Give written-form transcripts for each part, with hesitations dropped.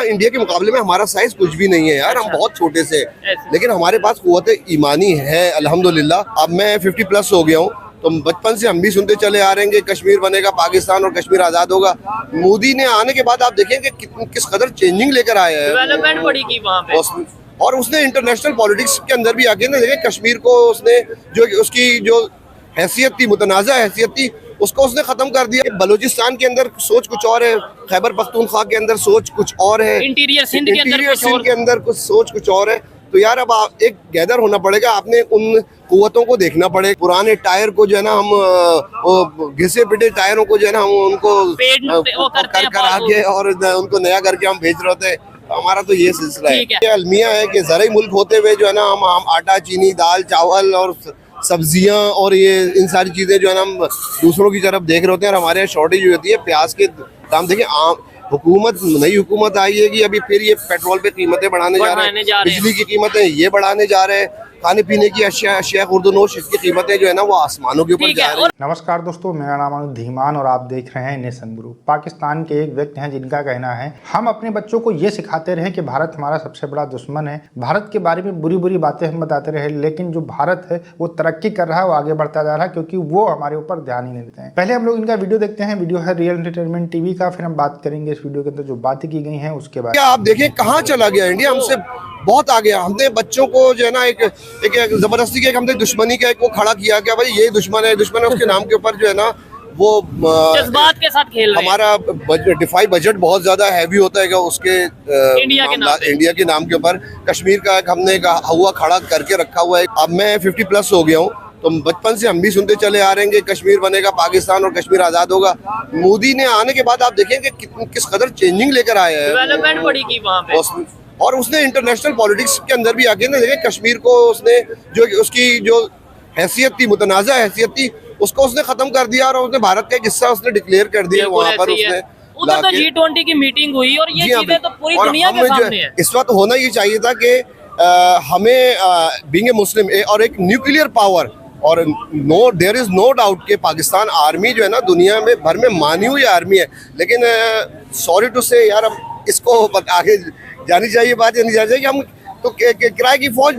India के मुकाबले में हमारा साइज कुछ भी नहीं है यार। हम बहुत छोटे से, लेकिन हमारे पास कुव्वत ईमानी है अल्हम्दुलिल्लाह। अब मैं 50+ हो गया हूँ, तो बचपन से हम भी सुनते चले आ रहे हैं कि कश्मीर बनेगा पाकिस्तान और कश्मीर आजाद होगा। मोदी ने आने के बाद आप देखेंगे किस कदर चेंजिंग लेकर आया है, डेवलपमेंट बड़ी की वहाँ पे। और उसने इंटरनेशनल पॉलिटिक्स के अंदर भी आके ना देखे कश्मीर को, उसने जो उसकी जो हैसियत थी, मुतनाज़ा हैसियत थी, उसको उसने खत्म कर दिया। बलूचिस्तान के अंदर सोच कुछ और है, खैबर पख्तूनख्वा के अंदर सोच कुछ और है, इंटीरियर सिंध के अंदर कुछ सोच कुछ और है। तो यार अब एक गैदर होना पड़ेगा, आपने उन कुव्वतों को देखना पड़ेगा। पुराने टायर को जो है ना हम घिसे पिटे टायरों को जो है ना हम उनको कर आगे और उनको नया करके हम भेज रहे होते। हमारा तो ये सिलसिला है। ये अलमिया है कि ज़राई मुल्क होते हुए जो है ना हम आटा, चीनी, दाल, चावल और सब्जियां और ये इन सारी चीज़ें जो है ना हम दूसरों की तरफ देख रहे होते हैं। और हमारे यहाँ शॉर्टेज होती है प्याज के दाम। देखिए नई हुकूमत आई है कि अभी फिर ये पेट्रोल पे कीमतें बढ़ाने जा रहे हैं, बिजली की कीमतें ये बढ़ाने जा रहे हैं, खाने पीने की अशिया खुर्दनोश इसकी कीमतें जो है ना वो आसमानों के ऊपर जा रही है। नमस्कार दोस्तों, मेरा नाम अनुज धीमान और आप देख रहे हैं नेशन गुरु। पाकिस्तान के एक व्यक्ति हैं जिनका कहना है हम अपने बच्चों को ये सिखाते रहे कि भारत हमारा सबसे बड़ा दुश्मन है, भारत के बारे में बुरी बुरी बातें हम बताते रहे, लेकिन जो भारत है वो तरक्की कर रहा है, वो आगे बढ़ता जा रहा है, क्योंकि वो हमारे ऊपर ध्यान ही नहीं देते हैं। पहले हम लोग इनका वीडियो देखते हैं। वीडियो है रियल एंटरटेनमेंट टीवी का। फिर हम बात करेंगे इस वीडियो के अंदर जो बातें की गई हैं उसके बाद। आप देखिए कहाँ चला गया इंडिया, हमसे बहुत आ गया। हमने बच्चों को जो है ना एक जबरदस्ती के हमने दुश्मनी का एक वो खड़ा किया कि भाई ये दुश्मन है उसके नाम के ऊपर जो है ना वो जज्बात के साथ खेल रहे हैं। हमारा डिफाई बजट बहुत ज्यादा हैवी होता है उसके इंडिया के नाम के ऊपर। कश्मीर का हमने हुआ खड़ा करके रखा हुआ है। अब मैं 50+ हो गया हूँ, तो बचपन से हम भी सुनते चले आ रहे हैं कि कश्मीर बनेगा पाकिस्तान और कश्मीर आजाद होगा। मोदी ने आने के बाद आप देखेंगे किस कदर चेंजिंग लेकर आया है, डेवलपमेंट बड़ी की वहाँ पे। और उसने इंटरनेशनल पॉलिटिक्स के अंदर भी आके ना देखे कश्मीर को, उसने जो उसकी जो हैसियत थी, मुतनाज़ा हैसियत थी, उसको उसने खत्म कर दिया और उसने भारत का एक हिस्सा उसने डिक्लेयर कर दिया वहाँ पर। उसने उधर तो G20 की मीटिंग हुई और ये चीजें तो पूरी दुनिया के सामने है। इस वक्त होना ये चाहिए था कि हमें बीइंग ए मुस्लिम और एक न्यूक्लियर पावर, और देयर इज नो डाउट कि पाकिस्तान आर्मी जो है ना दुनिया में भर में मानी हुई आर्मी है। लेकिन सॉरी टू से यार, अब इसको आगे जानी चाहिए बात, ये नहीं जानी चाहिए कि हम तो किराए की फौज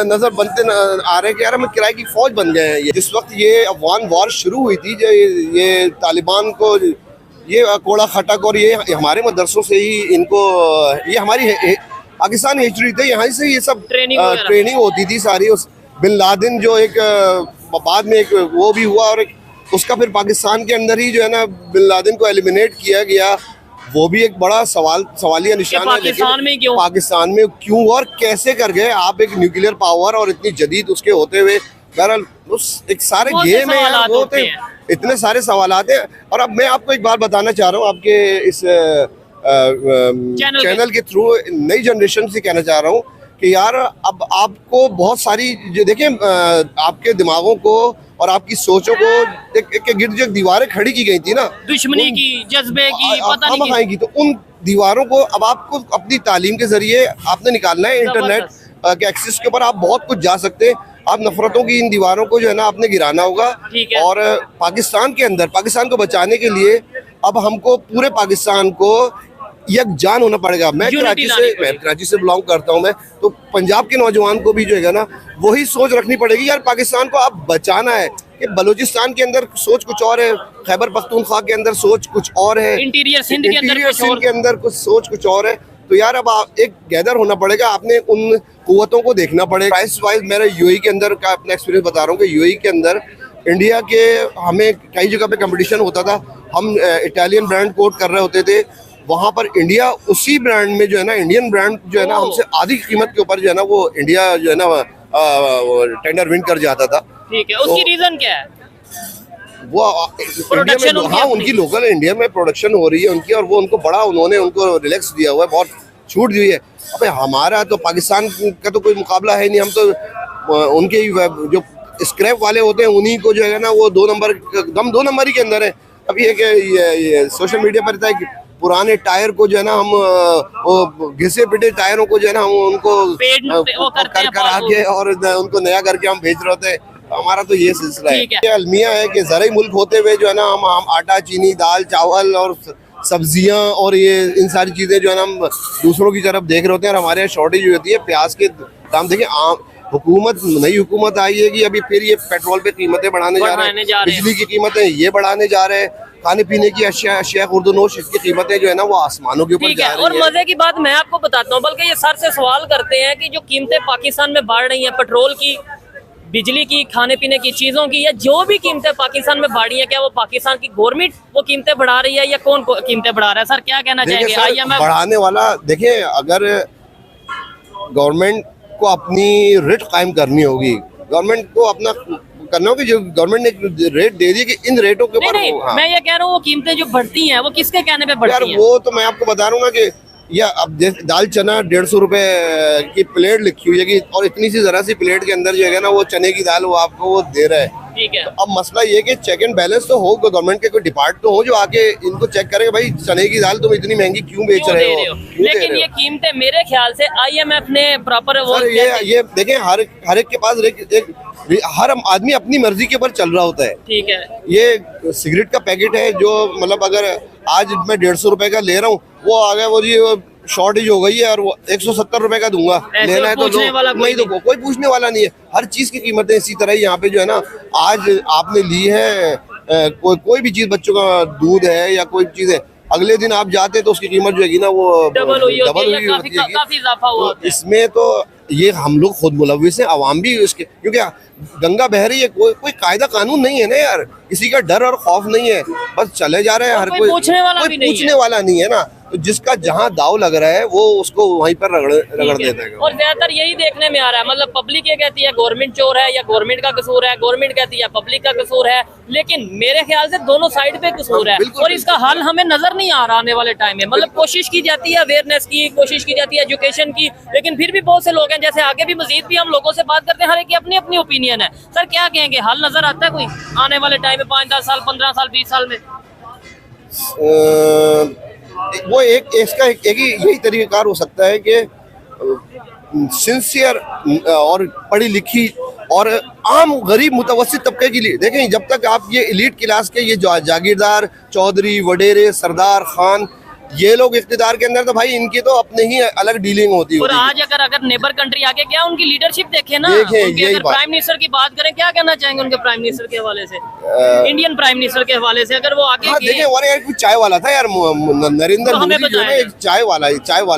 नजर बनते आ रहे हैं कि यार हम किराए की फौज बन गए हैं। जिस वक्त ये अफगान वॉर शुरू हुई थी, जो ये तालिबान को ये कोड़ा खटक और ये हमारे मदरसों से ही इनको, ये हमारी पाकिस्तान हिस्ट्री थे, यहाँ से ये सब ट्रेनिंग होती थी सारी। उस बिन लादेन जो एक बाद में एक वो भी हुआ और उसका फिर पाकिस्तान के अंदर ही जो है ना बिन लादेन को एलिमिनेट किया गया। वो भी एक बड़ा सवालिया निशान है। लेकिन पाकिस्तान में क्यों और कैसे कर गए आप एक न्यूक्लियर पावर और इतनी जदीद उसके होते हुए? बहरहाल उस एक सारे गेम है यार, वो इतने सारे सवालात हैं। और अब मैं आपको एक बात बताना चाह रहा हूँ आपके इस चैनल के थ्रू, नई जनरेशन से कहना चाह रहा हूँ कि यार अब आपको बहुत सारी जो देखिए आपके दिमागों को और आपकी सोचों को एक गिर्द जो दीवारें खड़ी की गई थी ना, दुश्मनी की, जज्बे की, पता नहीं आएगी, तो उन दीवारों को अब आपको अपनी तालीम के जरिए आपने निकालना है। इंटरनेट के एक्सेस के ऊपर आप बहुत कुछ जा सकते हैं। आप नफरतों की इन दीवारों को जो है ना आपने गिराना होगा। और पाकिस्तान के अंदर, पाकिस्तान को बचाने के लिए अब हमको पूरे पाकिस्तान को यकजान होना पड़ेगा। मैं कराची से बिलोंग करता हूँ मैं, तो पंजाब के नौजवान को भी जो है ना वही सोच रखनी पड़ेगी यार, पाकिस्तान को अब बचाना है। कि बलूचिस्तान के अंदर सोच कुछ और है, खैबर पख्तूनख्वा के अंदर सोच कुछ और है, इंटीरियर सिंध के अंदर कुछ सोच कुछ और है। तो यार अब एक गैदर होना पड़ेगा, आपने उन कुव्वतों को देखना पड़ेगा। प्राइस वाइज मेरा यूएई के अंदर का अपना एक्सपीरियंस बता रहा हूँ कि यूएई के अंदर इंडिया के हमें कई जगह पे कंपटीशन होता था। हम इटालियन ब्रांड कोट कर रहे होते थे, वहाँ पर इंडिया उसी ब्रांड में जो है ना, इंडियन ब्रांड जो है ना हमसे आधी कीमत के ऊपर जो है ना वो इंडिया जो है ना टेंडर विन कर जाता था। ठीक है, उसकी रीजन क्या है? वो इंडिया में, हाँ उनकी लोकल इंडिया में प्रोडक्शन हो रही है उनकी, और वो उनको बड़ा उन्होंने उनको रिलैक्स दिया हुआ है, बहुत छूट दी है। अबे हमारा तो पाकिस्तान का तो कोई मुकाबला है नहीं। हम तो उनके जो स्क्रैप वाले होते हैं उन्हीं को जो है ना वो 2 नंबर ही के अंदर है। अभी ये सोशल मीडिया पर रहता है पुराने टायर को जो है ना हम घिसे पिटे टायरों को जो है ना हम उनको कर आगे और उनको नया करके हम भेज रहे होते हैं। हमारा तो ये सिलसिला है। ये अलमिया है कि ज़राई मुल्क होते हुए जो है ना हम आटा, चीनी, दाल, चावल और सब्जियां और ये इन सारी चीज़ें जो है ना हम दूसरों की तरफ देख रहे होते हैं, और हमारे यहाँ शॉर्टेज होती है प्याज के दाम। देखिए आम हुकूमत, नई हुकूमत आई है कि अभी फिर ये पेट्रोल पे कीमतें बढ़ाने जा रहे हैं, बिजली की कीमतें ये बढ़ाने जा रहे हैं, खाने पीने की अशिया खुर्दनोश इसकी कीमतें जो है ना वो आसमानों के ऊपर ठीक जा है। रही और है। मजे की बात मैं आपको बताता हूँ, बल्कि ये सर से सवाल करते हैं कि जो कीमतें पाकिस्तान में बढ़ रही हैं, पेट्रोल की, बिजली की, खाने पीने की चीजों की, या जो भी कीमतें पाकिस्तान में बढ़ी हैं, क्या वो पाकिस्तान की गवर्नमेंट वो कीमतें बढ़ा रही है या कौन कीमतें बढ़ा रहा है? सर क्या कहना चाहेंगे? देखिए सर, IMF बढ़ाने वाला, देखिए अगर गवर्नमेंट को अपनी रेट कायम करनी होगी, गवर्नमेंट को अपना करना होगा, जो गवर्नमेंट ने रेट दे दी कि इन रेटों के ऊपर नहीं, हाँ। मैं ये कह रहा हूँ वो कीमतें जो बढ़ती हैं वो किसके कहने पे यार बढ़ती हैं? वो तो मैं आपको बता रहा हूँ ना कि या अब जैसे दाल चना 150 रुपए की प्लेट लिखी हुई है कि, और इतनी सी जरा सी प्लेट के अंदर जो है ना वो चने की दाल वो आपको वो दे रहा है। ठीक है। अब मसला ये कि चेक एंड बैलेंस तो हो, गवर्नमेंट के कोई डिपार्ट तो हो जो आके इनको चेक करे भाई चने की दाल तुम इतनी महंगी क्यों बेच क्यों रहे दे हो, रहे हो? क्यों दे लेकिन रहे ये हो? कीमतें मेरे ख्याल से IMF ने प्रॉपर वो सर ये देखें, हर एक के पास हर आदमी अपनी मर्जी के ऊपर चल रहा होता है। ठीक है। ये सिगरेट का पैकेट है जो मतलब अगर आज मैं 150 रुपए का ले रहा हूँ, वो आ गया वो जी शॉर्टेज हो गई है और वो 170 रुपए का दूंगा, ऐसे लेना है तो पूछने वाला कोई नहीं, तो कोई पूछने वाला नहीं है। हर चीज की कीमतें इसी तरह ही यहाँ पे जो है ना, आज आपने ली है कोई भी चीज, बच्चों का दूध है या कोई चीज है, अगले दिन आप जाते हैं तो उसकी कीमत जो है ना वो डबल हुई होती है, होती है। काफी इजाफा हुआ होता है। इसमें तो ये हम लोग खुद मुलविस हैं, अवाम भी इसके, क्योंकि गंगा बह रही है, कोई कायदा कानून नहीं है ना यार, किसी का डर और खौफ नहीं है, बस चले जा रहे हैं। हर कोई पूछने वाला कोई भी नहीं पूछने है। वाला नहीं है ना, तो जिसका जहाँ दाव लग रहा है वो उसको वहीं पर रगड़ देता है। और ज्यादातर यही देखने में आ रहा है, मतलब पब्लिक ये कहती है गवर्नमेंट चोर है या गवर्नमेंट का कसूर है, गवर्नमेंट कहती है पब्लिक का कसूर है, लेकिन मेरे ख्याल से दोनों साइड पे कसूर है। और इसका हल हमें नजर नहीं आ रहा आने वाले टाइम में। मतलब कोशिश की जाती है अवेयरनेस की, कोशिश की जाती है एजुकेशन की, लेकिन फिर भी बहुत से लोग हैं, जैसे आगे भी मजीद भी हम लोगों से बात करते हैं, हर एक की अपनी अपनी ओपिनियन है। सर क्या कहेंगे, हल नजर आता है कोई आने वाले टाइम में, 5-10 साल, 15 साल, 20 साल में? वो इसका एक ही यही तरीक़ाकार हो सकता है कि सिंसियर और पढ़ी लिखी और आम गरीब मुतवस्सित तबके के लिए, देखें जब तक आप ये एलीट क्लास के ये जागीरदार, चौधरी, वडेरे, सरदार, खान, ये लोग इख्तिदार के अंदर, तो भाई इनकी तो अपने ही अलग डीलिंग होती है। और आज अगर नेबर कंट्री आके क्या उनकी लीडरशिप देखे ना, देखें, उनके अगर प्राइम मिनिस्टर की बात करें, क्या कहना चाहेंगे उनके प्राइम मिनिस्टर के हवाले से, इंडियन प्राइम मिनिस्टर के हवाले से, अगर वो आगे हाँ, देखें वो यार चाय वाला था यार, नरेंद्र मोदी जो है एक चाय वाला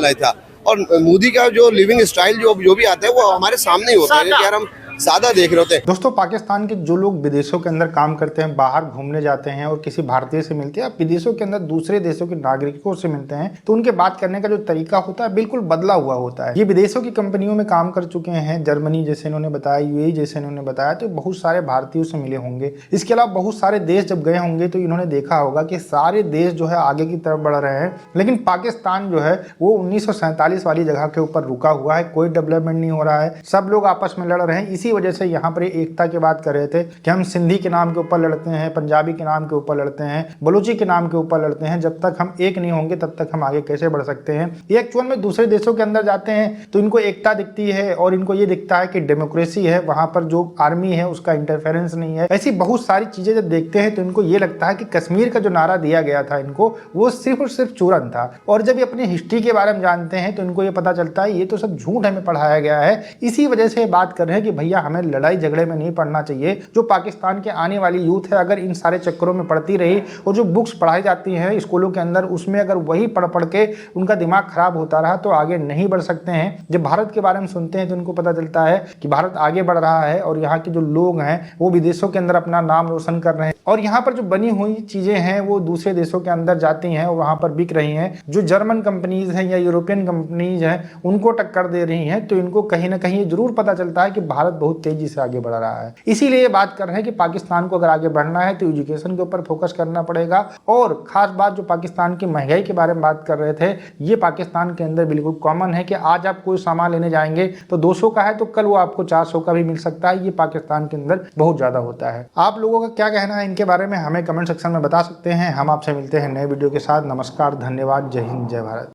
ही था, और मोदी का जो लिविंग स्टाइल जो भी आता है वो हमारे सामने ही होता है कि यार हम सादा देख रहे होते हैं। दोस्तों, पाकिस्तान के जो लोग विदेशों के अंदर काम करते हैं, बाहर घूमने जाते हैं और किसी भारतीय से मिलते हैं, विदेशों के अंदर दूसरे देशों के नागरिकों से मिलते हैं, तो उनके बात करने का जो तरीका होता है बिल्कुल बदला हुआ होता है। ये विदेशों की कंपनियों में काम कर चुके हैं, जर्मनी जैसे इन्होंने बताया, UAE जैसे इन्होंने बताया, तो बहुत सारे भारतीयों से मिले होंगे। इसके अलावा बहुत सारे देश जब गए होंगे तो इन्होंने देखा होगा कि सारे देश जो है आगे की तरफ बढ़ रहे हैं, लेकिन पाकिस्तान जो है वो 1947 वाली जगह के ऊपर रुका हुआ है, कोई डेवलपमेंट नहीं हो रहा है, सब लोग आपस में लड़ रहे हैं। इसी वजह से यहाँ पर एकता की बात कर रहे थे कि हम सिंधी के नाम के ऊपर लड़ते हैं, पंजाबी के नाम के ऊपर लड़ते हैं, बलूची के नाम के ऊपर लड़ते हैं, जब तक हम एक नहीं होंगे तब तक हम आगे कैसे बढ़ सकते हैं। ये एक्चुअल में दूसरे देशों के अंदर जाते हैं तो इनको एकता दिखती है और इनको ये दिखता है कि डेमोक्रेसी है, वहां पर जो आर्मी है उसका इंटरफेरेंस नहीं है। ऐसी बहुत सारी चीजें जब देखते हैं तो इनको ये लगता है कि कश्मीर का जो नारा दिया गया था इनको, वो सिर्फ और सिर्फ चूरन था। और जब ये अपनी हिस्ट्री के बारे में जानते हैं तो इनको ये पता चलता है ये तो सब झूठ हमें पढ़ाया गया है। इसी वजह से बात कर रहे हैं कि भैया हमें लड़ाई झगड़े में नहीं पढ़ना चाहिए। जो पाकिस्तान के आने वाली यूथ है अगर इन सारे चक्करों में पढ़ती रही और जो बुक्स पढ़ाई जाती हैं स्कूलों के अंदर उसमें अगर वही पढ़ के उनका दिमाग खराब होता रहा तो आगे नहीं बढ़ सकते हैं। जब भारत के बारे में सुनते हैं तो उनको पता चलता है कि भारत आगे बढ़ रहा है और यहाँ के जो लोग हैं वो विदेशों के अंदर अपना नाम रोशन कर रहे हैं और यहाँ पर जो बनी हुई चीजें हैं वो दूसरे देशों के अंदर जाती हैं और वहां पर बिक रही हैं। जो जर्मन कंपनीज हैं या यूरोपियन कंपनीज हैं उनको टक्कर दे रही हैं, तो इनको कहीं ना कहीं जरूर पता चलता है कि भारत बहुत तेजी से आगे बढ़ रहा है। इसीलिए बात कर रहे हैं कि पाकिस्तान को अगर आगे बढ़ना है तो एजुकेशन के ऊपर फोकस करना पड़ेगा। और खास बात जो पाकिस्तान की महंगाई के बारे में बात कर रहे थे, ये पाकिस्तान के अंदर बिल्कुल कॉमन है कि आज आप कोई सामान लेने जाएंगे तो 200 का है तो कल वो आपको 400 का भी मिल सकता है। ये पाकिस्तान के अंदर बहुत ज्यादा होता है। आप लोगों का क्या कहना है इनके बारे में हमें कमेंट सेक्शन में बता सकते हैं। हम आपसे मिलते हैं नए वीडियो के साथ। नमस्कार, धन्यवाद, जय हिंद, जय भारत।